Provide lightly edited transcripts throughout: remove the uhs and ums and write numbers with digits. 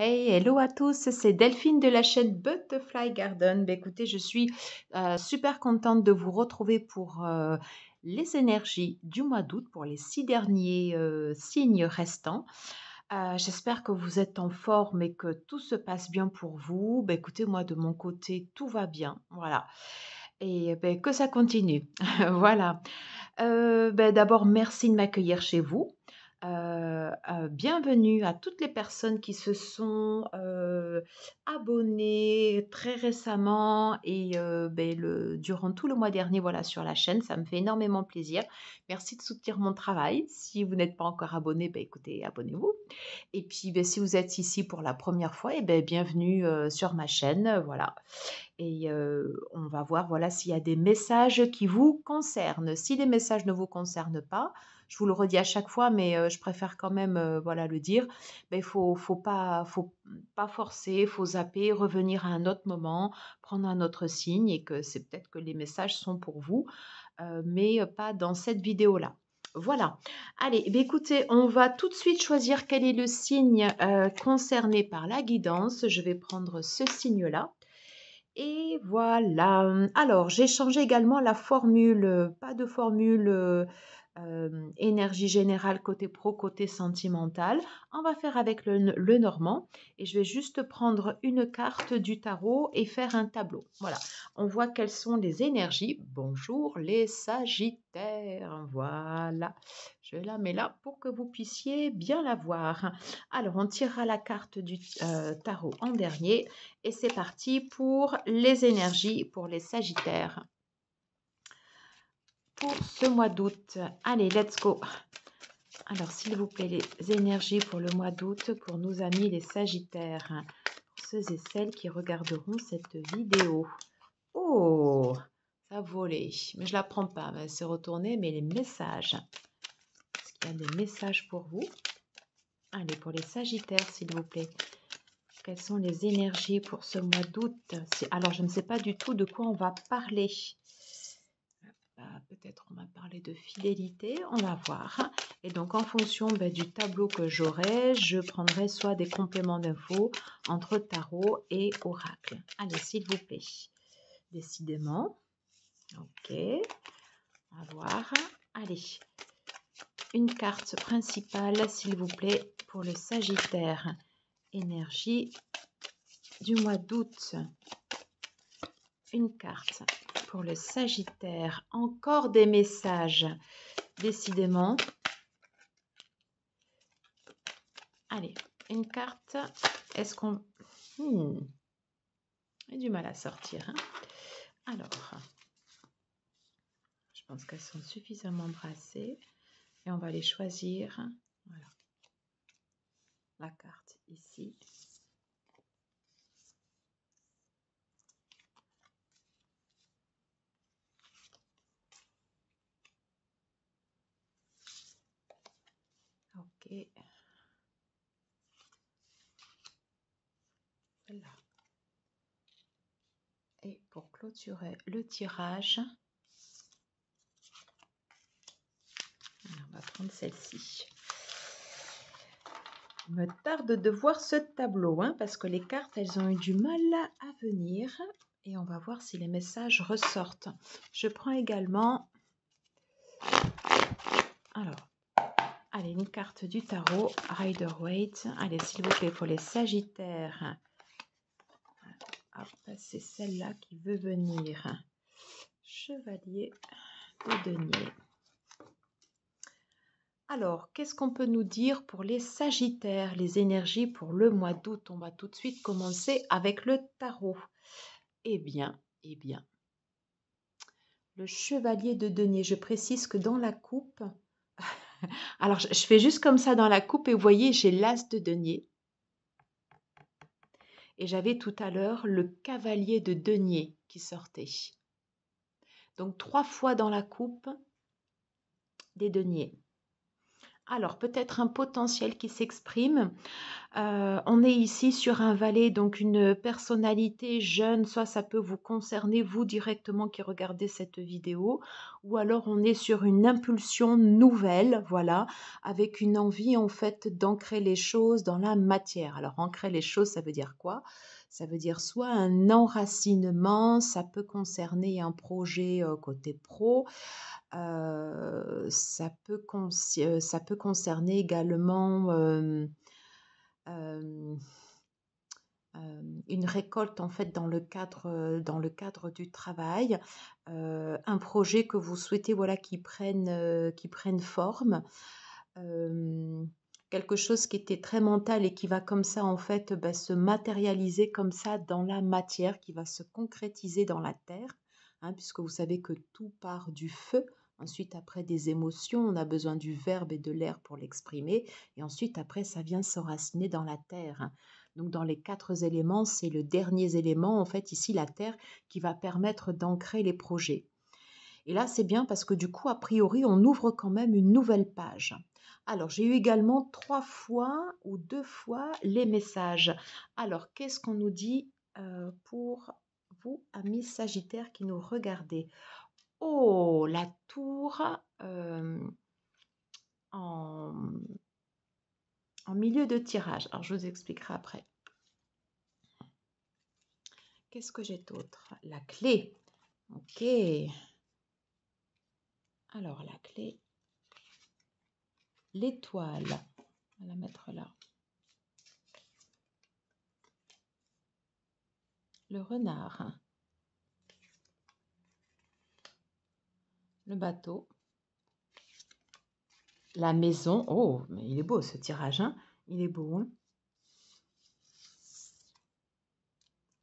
Hey, hello à tous, c'est Delphine de la chaîne Butterfly Garden. Écoutez, je suis super contente de vous retrouver pour les énergies du mois d'août, pour les 6 derniers signes restants. J'espère que vous êtes en forme et que tout se passe bien pour vous. Écoutez, moi de mon côté, tout va bien. Voilà. Et que ça continue. Voilà. D'abord, merci de m'accueillir chez vous. Bienvenue à toutes les personnes qui se sont abonnées très récemment et durant tout le mois dernier, voilà, sur la chaîne. Ça me fait énormément plaisir. Merci de soutenir mon travail. Si vous n'êtes pas encore abonné, écoutez, abonnez-vous. Et puis, si vous êtes ici pour la première fois, bienvenue sur ma chaîne. Voilà. Et on va voir, voilà, s'il y a des messages qui vous concernent. Si les messages ne vous concernent pas, je vous le redis à chaque fois, mais je préfère quand même, voilà, le dire. Il faut pas forcer, faut zapper, revenir à un autre moment, prendre un autre signe et que c'est peut-être que les messages sont pour vous, mais pas dans cette vidéo-là. Voilà. Allez, écoutez, on va tout de suite choisir quel est le signe concerné par la guidance. Je vais prendre ce signe-là. Et voilà. Alors, j'ai changé également la formule, pas de formule énergie générale côté pro, côté sentimental. On va faire avec le normand et je vais juste prendre une carte du tarot et faire un tableau. Voilà, on voit quelles sont les énergies. Bonjour les Sagittaires. Voilà, je la mets là pour que vous puissiez bien la voir. Alors, on tirera la carte du tarot en dernier. Et c'est parti pour les énergies pour les Sagittaires. Pour ce mois d'août, allez, let's go. Alors, s'il vous plaît, les énergies pour le mois d'août, pour nos amis les Sagittaires, pour ceux et celles qui regarderont cette vidéo. Oh, ça a volé, mais je ne la prends pas, elle s'est retournée, mais les messages. Est-ce qu'il y a des messages pour vous? Allez, pour les Sagittaires, s'il vous plaît. Quelles sont les énergies pour ce mois d'août? Alors, je ne sais pas du tout de quoi on va parler. Peut-être on va parler de fidélité, on va voir. Et donc, en fonction du tableau que j'aurai, je prendrai soit des compléments d'infos entre tarot et oracle. Allez, s'il vous plaît. Décidément. Ok. On va voir. Allez. Une carte principale, s'il vous plaît, pour le Sagittaire. Énergie du mois d'août. Une carte pour le Sagittaire. Encore des messages. Décidément. Allez, une carte. Est-ce qu'on... J'ai du mal à sortir. Hein. Alors, je pense qu'elles sont suffisamment brassées. Et on va les choisir. Voilà. La carte ici. Ok. Celle-là. Et pour clôturer le tirage, on va prendre celle-ci. Il me tarde de voir ce tableau, hein, parce que les cartes, elles ont eu du mal à venir. Et on va voir si les messages ressortent. Je prends également... Alors, allez, une carte du tarot, Rider-Waite. Allez, s'il vous plaît, pour les Sagittaires. C'est celle-là qui veut venir. Chevalier de denier. Alors, qu'est-ce qu'on peut nous dire pour les Sagittaires, les énergies pour le mois d'août? On va tout de suite commencer avec le tarot. Eh bien, le chevalier de denier. Je précise que dans la coupe, alors je fais juste comme ça dans la coupe et vous voyez, j'ai l'as de denier. Et j'avais tout à l'heure le cavalier de denier qui sortait. Donc 3 fois dans la coupe des deniers. Alors peut-être un potentiel qui s'exprime. On est ici sur un valet, donc une personnalité jeune, soit ça peut vous concerner vous directement qui regardez cette vidéo, ou alors on est sur une impulsion nouvelle, voilà, avec une envie en fait d'ancrer les choses dans la matière. Alors ancrer les choses, ça veut dire quoi? Ça veut dire soit un enracinement, ça peut concerner un projet côté pro, ça peut concerner également euh, une récolte en fait dans le cadre du travail, un projet que vous souhaitez voilà qui prenne forme, euh, quelque chose qui était très mental et qui va comme ça en fait se matérialiser comme ça dans la matière, qui va se concrétiser dans la terre, hein, puisque vous savez que tout part du feu. Ensuite, après des émotions, on a besoin du verbe et de l'air pour l'exprimer. Et ensuite, après, ça vient s'enraciner dans la terre, hein. Donc, dans les quatre éléments, c'est le dernier élément, en fait, ici, la terre, qui va permettre d'ancrer les projets. Et là, c'est bien parce que du coup, a priori, on ouvre quand même une nouvelle page. Alors, j'ai eu également 3 fois ou 2 fois les messages. Alors, qu'est-ce qu'on nous dit pour vous, amis Sagittaires qui nous regardez? Oh, la tour en, en milieu de tirage. Alors, je vous expliquerai après. Qu'est-ce que j'ai d'autre? La clé. Ok. Alors, la clé. L'étoile. On va la mettre là. Le renard. Le bateau. La maison. Oh, mais il est beau ce tirage, hein? Il est beau, hein?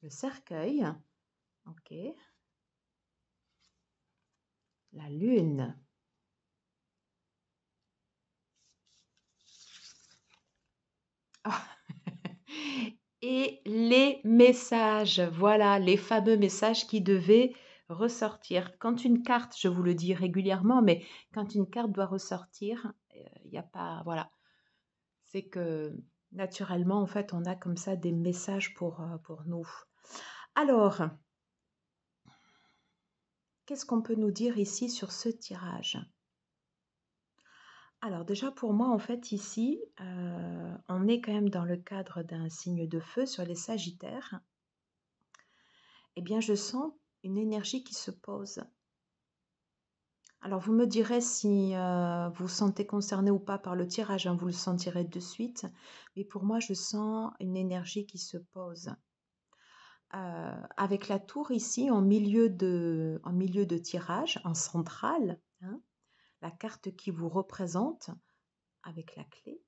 Le cercueil. Ok. La lune. Ah. Et les messages. Voilà, les fameux messages qui devaient ressortir. Quand une carte, je vous le dis régulièrement, mais quand une carte doit ressortir, il n'y a pas. Voilà. C'est que naturellement, en fait, on a comme ça des messages pour nous. Alors, qu'est-ce qu'on peut nous dire ici sur ce tirage? Alors déjà pour moi, en fait, ici, on est quand même dans le cadre d'un signe de feu sur les Sagittaires. Eh bien, je sens une énergie qui se pose. Alors, vous me direz si vous vous sentez concerné ou pas par le tirage, hein, vous le sentirez de suite. Mais pour moi, je sens une énergie qui se pose. Avec la tour ici en milieu de tirage, en centrale, hein, la carte qui vous représente avec la clé.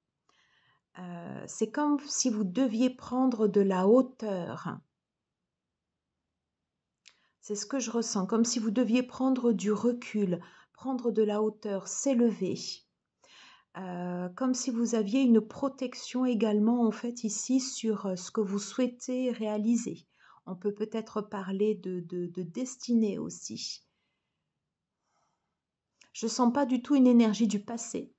C'est comme si vous deviez prendre de la hauteur. C'est ce que je ressens, comme si vous deviez prendre du recul, prendre de la hauteur, s'élever. Comme si vous aviez une protection également en fait ici sur ce que vous souhaitez réaliser. On peut peut-être parler de destinée aussi. Je ne sens pas du tout une énergie du passé.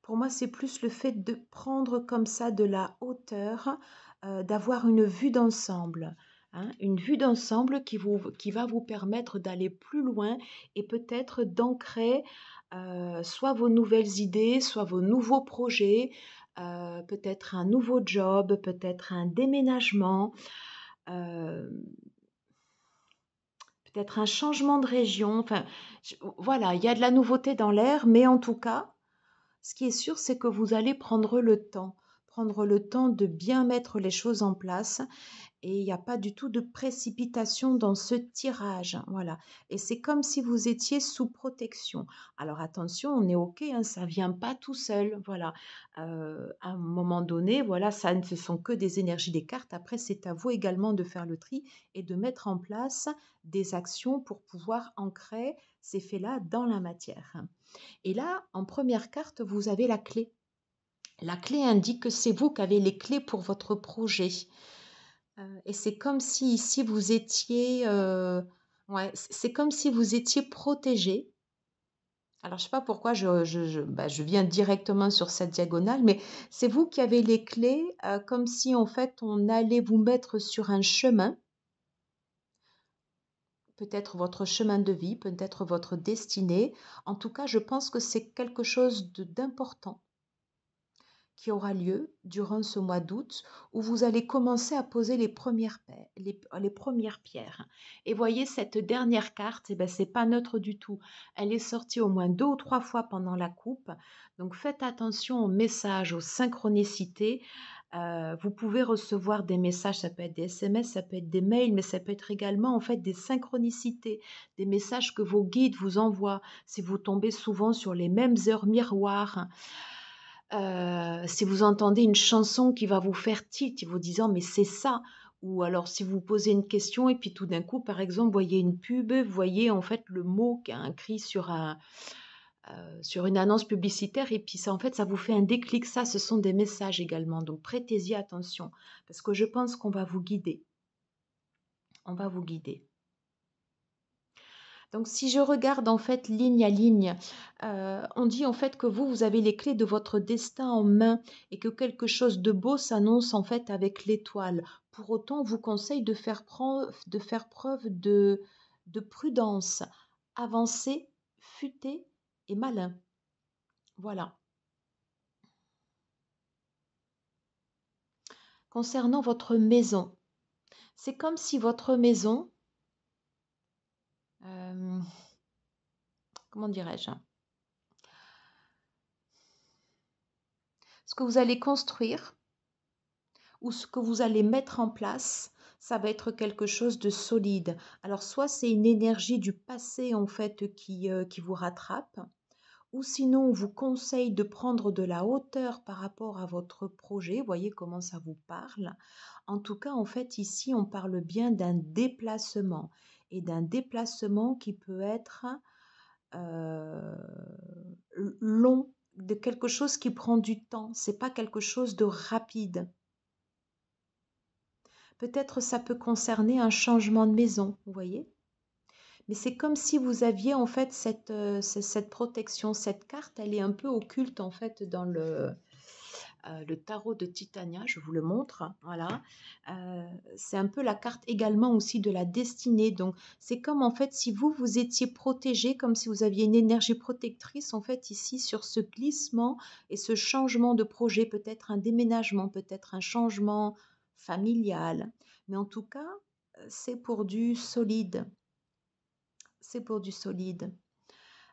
Pour moi, c'est plus le fait de prendre comme ça de la hauteur, d'avoir une vue d'ensemble, hein, une vue d'ensemble qui va vous permettre d'aller plus loin et peut-être d'ancrer soit vos nouvelles idées, soit vos nouveaux projets, peut-être un nouveau job, peut-être un déménagement, euh, peut-être un changement de région. Enfin, voilà, il y a de la nouveauté dans l'air, mais en tout cas, ce qui est sûr, c'est que vous allez prendre le temps de bien mettre les choses en place et il n'y a pas du tout de précipitation dans ce tirage. Voilà. Et c'est comme si vous étiez sous protection. Alors attention, on est OK, hein, ça ne vient pas tout seul. Voilà. À un moment donné, voilà, ça ne ce sont que des énergies des cartes. Après, c'est à vous également de faire le tri et de mettre en place des actions pour pouvoir ancrer ces faits-là dans la matière. Et là, en première carte, vous avez la clé. La clé indique que c'est vous qui avez les clés pour votre projet. Et c'est comme si ici vous étiez, ouais, c'est comme si vous étiez protégé. Alors, je sais pas pourquoi je viens directement sur cette diagonale, mais c'est vous qui avez les clés, comme si en fait on allait vous mettre sur un chemin, peut-être votre chemin de vie, peut-être votre destinée. En tout cas, je pense que c'est quelque chose d'important qui aura lieu durant ce mois d'août où vous allez commencer à poser les premières pierres. Et voyez, cette dernière carte, eh ben, c'est pas neutre du tout. Elle est sortie au moins 2 ou 3 fois pendant la coupe. Donc faites attention aux messages, aux synchronicités. Vous pouvez recevoir des messages, ça peut être des SMS, ça peut être des mails, mais ça peut être également en fait des synchronicités, des messages que vos guides vous envoient. Si vous tombez souvent sur les mêmes heures miroirs, si vous entendez une chanson qui va vous faire tilt, vous disant: «Mais c'est ça!» ou alors si vous posez une question et puis tout d'un coup, par exemple, vous voyez une pub, vous voyez en fait le mot qui a un cri sur une annonce publicitaire et puis ça, en fait, ça vous fait un déclic. Ça, ce sont des messages également, donc prêtez-y attention parce que je pense qu'on va vous guider. On va vous guider. Donc si je regarde en fait ligne à ligne, on dit en fait que vous avez les clés de votre destin en main et que quelque chose de beau s'annonce en fait avec l'étoile. Pour autant, on vous conseille de faire preuve de prudence, avancé, futé et malin. Voilà. Concernant votre maison, c'est comme si votre maison, euh, comment dirais-je, ce que vous allez construire, ou ce que vous allez mettre en place, ça va être quelque chose de solide. Alors soit c'est une énergie du passé en fait qui vous rattrape, ou sinon on vous conseille de prendre de la hauteur par rapport à votre projet. Voyez comment ça vous parle. En tout cas, en fait, ici, on parle bien d'un déplacement et d'un déplacement qui peut être euh, long, de quelque chose qui prend du temps. C'est pas quelque chose de rapide. Peut-être ça peut concerner un changement de maison, vous voyez? Mais c'est comme si vous aviez en fait cette protection. Cette carte, elle est un peu occulte en fait dans le tarot de Titania, je vous le montre, voilà. C'est un peu la carte également aussi de la destinée. Donc c'est comme en fait si vous, vous étiez protégé, comme si vous aviez une énergie protectrice en fait ici sur ce glissement et ce changement de projet, peut-être un déménagement, peut-être un changement familial. Mais en tout cas, c'est pour du solide. C'est pour du solide.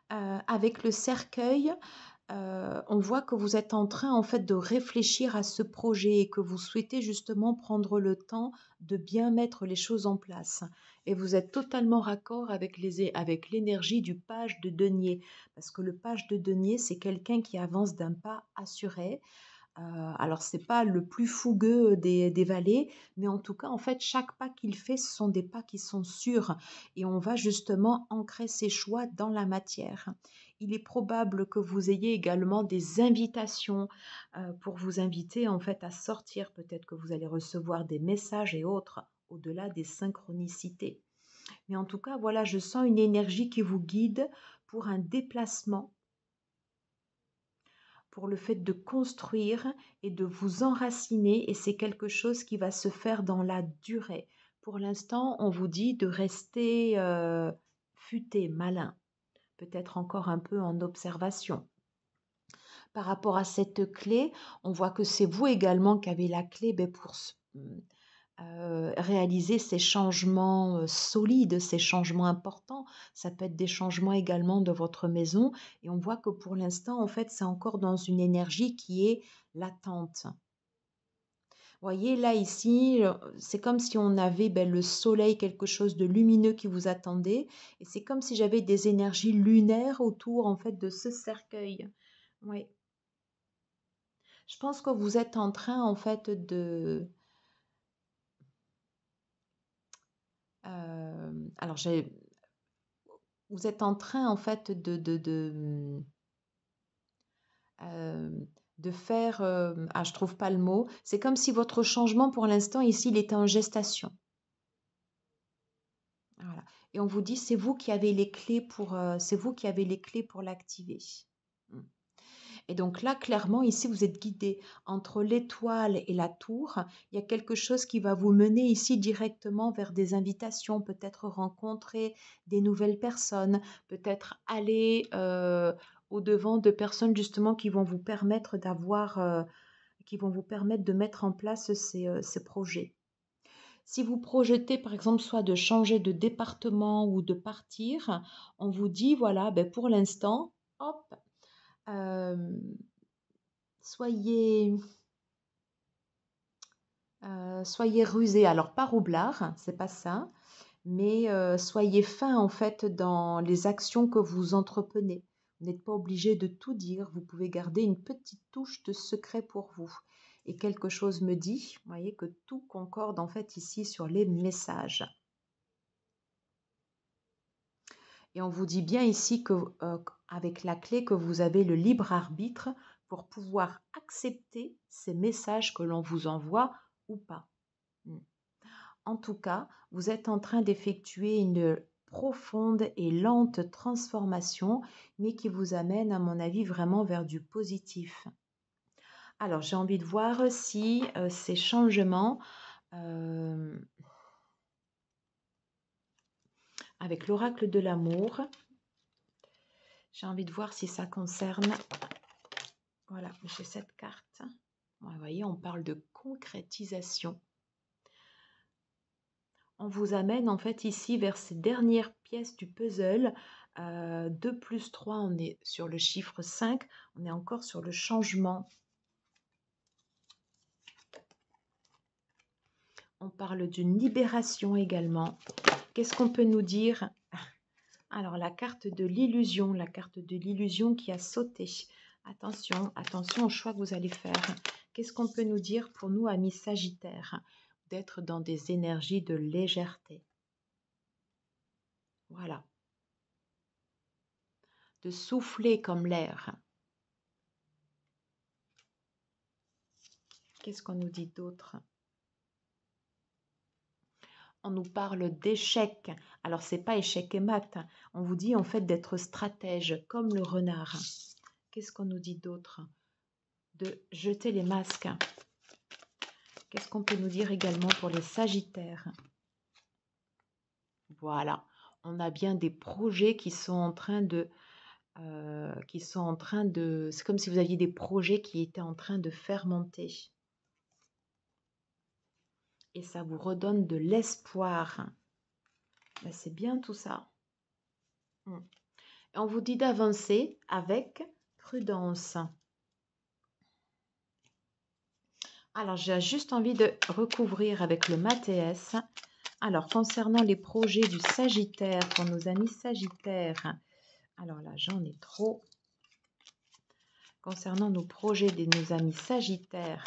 Avec le cercueil, on voit que vous êtes en train en fait de réfléchir à ce projet et que vous souhaitez justement prendre le temps de bien mettre les choses en place. Et vous êtes totalement raccord avec l'énergie du page de denier. Parce que le page de denier, c'est quelqu'un qui avance d'un pas assuré, alors c'est pas le plus fougueux des valets, mais en tout cas, en fait, chaque pas qu'il fait, ce sont des pas qui sont sûrs et on va justement ancrer ses choix dans la matière. Il est probable que vous ayez également des invitations pour vous inviter en fait à sortir. Peut-être que vous allez recevoir des messages et autres au-delà des synchronicités. Mais en tout cas, voilà, je sens une énergie qui vous guide pour un déplacement, pour le fait de construire et de vous enraciner, et c'est quelque chose qui va se faire dans la durée. Pour l'instant, on vous dit de rester futé, malin, peut-être encore un peu en observation. Par rapport à cette clé, on voit que c'est vous également qui avez la clé pour réaliser ces changements solides, ces changements importants. Ça peut être des changements également de votre maison. Et on voit que pour l'instant, en fait, c'est encore dans une énergie qui est latente. Vous voyez, là, ici, c'est comme si on avait le soleil, quelque chose de lumineux qui vous attendait. Et c'est comme si j'avais des énergies lunaires autour, en fait, de ce cercueil. Oui. Je pense que vous êtes en train, en fait, alors, vous êtes en train, en fait, euh, de faire... je trouve pas le mot. C'est comme si votre changement, pour l'instant, ici, il était en gestation. Voilà. et on vous dit c'est vous qui avez les clés c'est vous qui avez les clés pour l'activer. Mm. Et donc là, clairement, ici, vous êtes guidé entre l'étoile et la tour. Il y a quelque chose qui va vous mener ici directement vers des invitations, peut-être rencontrer des nouvelles personnes, peut-être aller au-devant de personnes justement qui vont vous permettre qui vont vous permettre de mettre en place ces projets. Si vous projetez, par exemple, soit de changer de département ou de partir, on vous dit, voilà, ben pour l'instant, hop, euh, soyez, soyez rusés. Alors, pas roublard, hein, c'est pas ça, mais soyez fin en fait dans les actions que vous entreprenez. Vous n'êtes pas obligé de tout dire, vous pouvez garder une petite touche de secret pour vous. Et quelque chose me dit, vous voyez, que tout concorde en fait ici sur les messages. Et on vous dit bien ici que, avec la clé que vous avez le libre arbitre pour pouvoir accepter ces messages que l'on vous envoie ou pas. Mm. En tout cas, vous êtes en train d'effectuer une profonde et lente transformation, mais qui vous amène, à mon avis, vraiment vers du positif. Alors, j'ai envie de voir si ces changements, euh, avec l'oracle de l'amour, j'ai envie de voir si ça concerne. Voilà, j'ai cette carte. Vous voyez, on parle de concrétisation. On vous amène en fait ici vers ces dernières pièces du puzzle. 2 plus 3, on est sur le chiffre 5. On est encore sur le changement. On parle d'une libération également. Qu'est-ce qu'on peut nous dire? Alors, la carte de l'illusion qui a sauté. Attention, attention au choix que vous allez faire. Qu'est-ce qu'on peut nous dire pour nous, amis Sagittaires? D'être dans des énergies de légèreté. Voilà. De souffler comme l'air. Qu'est-ce qu'on nous dit d'autre? On nous parle d'échec. Alors, c'est pas échec et mat. On vous dit en fait d'être stratège, comme le renard. Qu'est-ce qu'on nous dit d'autre? De jeter les masques. Qu'est-ce qu'on peut nous dire également pour les Sagittaires? Voilà, on a bien des projets qui sont en train de... C'est comme si vous aviez des projets qui étaient en train de fermenter. Et ça vous redonne de l'espoir. Ben, c'est bien tout ça. Et on vous dit d'avancer avec prudence. Alors, j'ai juste envie de recouvrir avec le Mathéès. Alors, concernant les projets du Sagittaire, pour nos amis Sagittaires, alors là, j'en ai trop. Concernant nos projets de nos amis Sagittaires,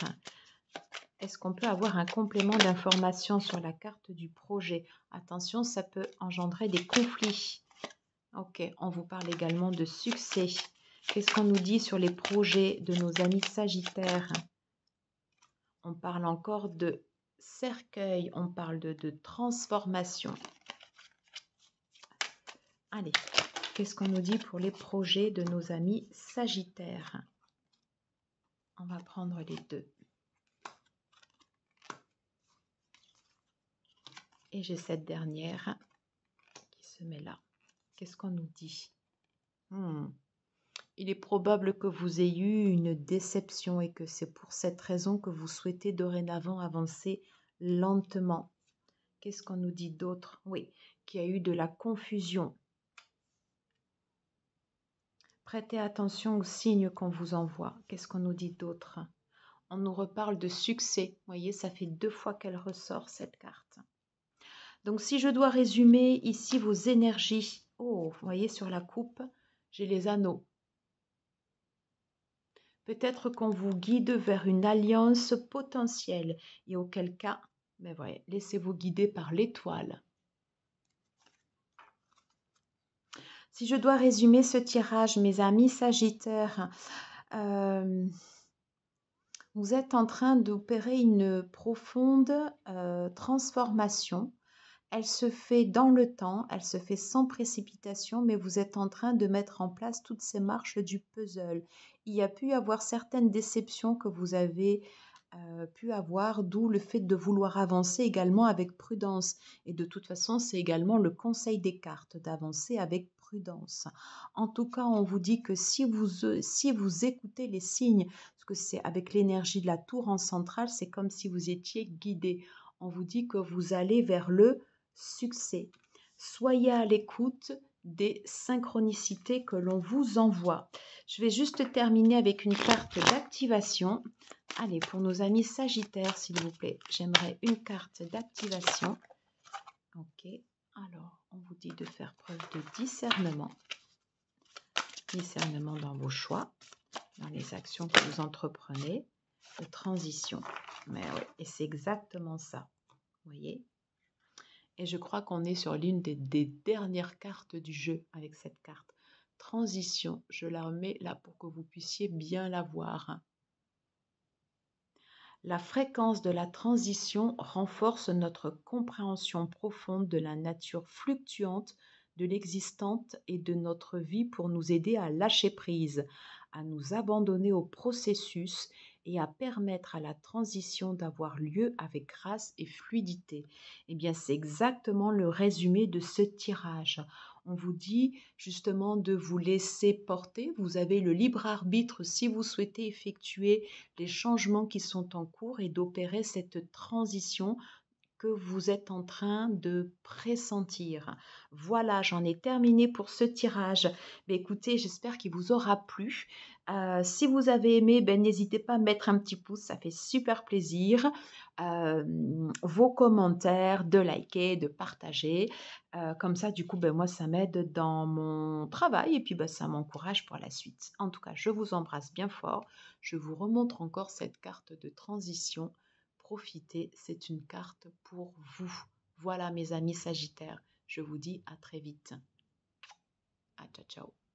est-ce qu'on peut avoir un complément d'information sur la carte du projet? Attention, ça peut engendrer des conflits. Ok, on vous parle également de succès. Qu'est-ce qu'on nous dit sur les projets de nos amis Sagittaires? On parle encore de cercueil, on parle de transformation. Allez, qu'est-ce qu'on nous dit pour les projets de nos amis Sagittaires? On va prendre les deux. Et j'ai cette dernière qui se met là. Qu'est-ce qu'on nous dit? Il est probable que vous ayez eu une déception et que c'est pour cette raison que vous souhaitez dorénavant avancer lentement. Qu'est-ce qu'on nous dit d'autre? Oui, qu'il y a eu de la confusion. Prêtez attention aux signes qu'on vous envoie. Qu'est-ce qu'on nous dit d'autre? On nous reparle de succès. Vous voyez, ça fait 2 fois qu'elle ressort cette carte. Donc, si je dois résumer ici vos énergies. Oh, vous voyez sur la coupe, j'ai les anneaux. Peut-être qu'on vous guide vers une alliance potentielle. Et auquel cas, ben ouais, laissez-vous guider par l'étoile. Si je dois résumer ce tirage, mes amis Sagittaires, vous êtes en train d'opérer une profonde transformation. Elle se fait dans le temps, elle se fait sans précipitation, mais vous êtes en train de mettre en place toutes ces marches du puzzle. Il y a pu y avoir certaines déceptions que vous avez pu avoir, d'où le fait de vouloir avancer également avec prudence. Et de toute façon, c'est également le conseil des cartes d'avancer avec prudence. En tout cas, on vous dit que si vous écoutez les signes, parce que c'est avec l'énergie de la tour en centrale, c'est comme si vous étiez guidé. On vous dit que vous allez vers le succès. Soyez à l'écoute des synchronicités que l'on vous envoie. Je vais juste terminer avec une carte d'activation. Allez, pour nos amis Sagittaires, s'il vous plaît, j'aimerais une carte d'activation. Ok, alors on vous dit de faire preuve de discernement. Discernement dans vos choix, dans les actions que vous entreprenez, de transition. Mais oui, et c'est exactement ça. Vous voyez? Et je crois qu'on est sur l'une des dernières cartes du jeu avec cette carte. Transition, je la remets là pour que vous puissiez bien la voir. La fréquence de la transition renforce notre compréhension profonde de la nature fluctuante de l'existence et de notre vie pour nous aider à lâcher prise, à nous abandonner au processus et à permettre à la transition d'avoir lieu avec grâce et fluidité. Eh bien, c'est exactement le résumé de ce tirage. On vous dit justement de vous laisser porter. Vous avez le libre arbitre si vous souhaitez effectuer les changements qui sont en cours et d'opérer cette transition que vous êtes en train de pressentir. Voilà, j'en ai terminé pour ce tirage. Mais écoutez, j'espère qu'il vous aura plu. Si vous avez aimé, n'hésitez pas à mettre un petit pouce, ça fait super plaisir. Vos commentaires, de liker, de partager. Comme ça, du coup, moi, ça m'aide dans mon travail et puis ça m'encourage pour la suite. En tout cas, je vous embrasse bien fort. Je vous remontre encore cette carte de transition. Profitez, c'est une carte pour vous. Voilà mes amis Sagittaires, je vous dis à très vite. À ciao ciao.